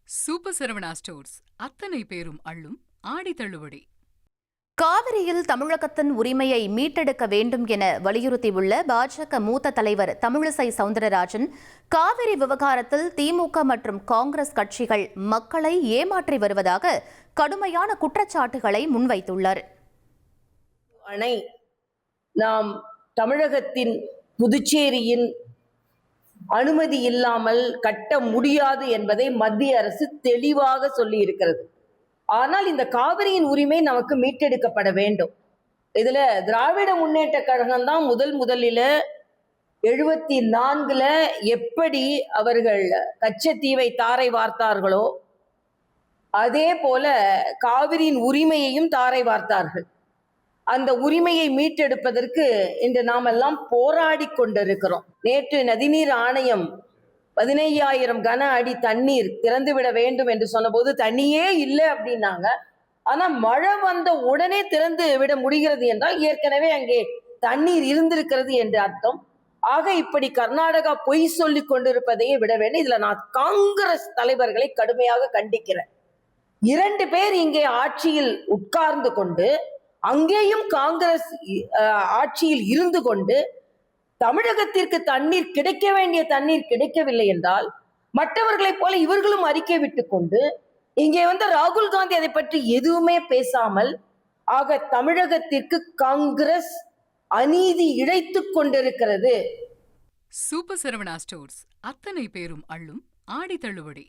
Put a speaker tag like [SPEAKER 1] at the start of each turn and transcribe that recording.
[SPEAKER 1] Super Saravana stores அத்தனை பேரும் அள்ளும் ஆடி தள்ளுபடி.
[SPEAKER 2] காவிரியில் தமிழகத்தின் உரிமையை மீட்டெடுக்க வேண்டும் என வலியுறுத்தியுள்ள பாஜக மூத்த தலைவர் தமிழிசை சவுந்தரராஜன், காவிரி விவகாரத்தில் திமுக மற்றும் காங்கிரஸ் கட்சிகள் மக்களை ஏமாற்றி வருவதாக கடுமையான குற்றச்சாட்டுகளை முன்வைத்துள்ளார்.
[SPEAKER 3] அணை நாம் தமிழகத்தின் புதுச்சேரியின் அனுமதி இல்லாமல் கட்ட முடியாது என்பதை மத்திய அரசு தெளிவாக சொல்லி இருக்கிறது. ஆனால் இந்த காவிரியின் உரிமை நமக்கு மீட்டெடுக்கப்பட வேண்டும். இதுல திராவிட முன்னேற்ற கழகம் தான் முதலில 74ல எப்படி அவர்கள் கச்சத்தீவை தாரை வார்த்தார்களோ அதே போல காவிரியின் உரிமையையும் தாரை வார்த்தார்கள். அந்த உரிமையை மீட்டெடுப்பதற்கு இன்று நாம் எல்லாம் போராடி கொண்டிருக்கிறோம். நேற்று நதிநீர் ஆணையம் 15,000 கன அடி தண்ணீர் திறந்துவிட வேண்டும் என்று சொன்னபோது தண்ணியே இல்லை அப்படின்னாங்க. ஆனா மழை வந்த உடனே திறந்து விட முடிகிறது என்றால் ஏற்கனவே அங்கே தண்ணீர் இருந்திருக்கிறது என்று அர்த்தம். ஆக இப்படி கர்நாடகா பொய் சொல்லி கொண்டிருப்பதையே விட வேண்டும். இதுல நான் காங்கிரஸ் தலைவர்களை கடுமையாக கண்டிக்கிறேன். 2 பேர் இங்கே ஆட்சியில் உட்கார்ந்து கொண்டு அங்கேயும் காங்கிரஸ் ஆட்சியில் இருந்து கொண்டு தமிழகத்திற்கு தண்ணீர் கிடைக்க வேண்டிய தண்ணீர் கிடைக்கவில்லை என்றால் மற்றவர்களைப் போல இவர்களும் அறிக்கை விட்டுக் கொண்டு இங்கே ராகுல் காந்தி அதை பற்றி எதுவுமே பேசாமல், ஆக தமிழகத்திற்கு காங்கிரஸ் அநீதி இழைத்துக் கொண்டிருக்கிறது.
[SPEAKER 1] சூப்பர் சரவணா ஸ்டோர்ஸ் அத்தனை பேரும் அள்ளும் ஆடி தள்ளுபடி.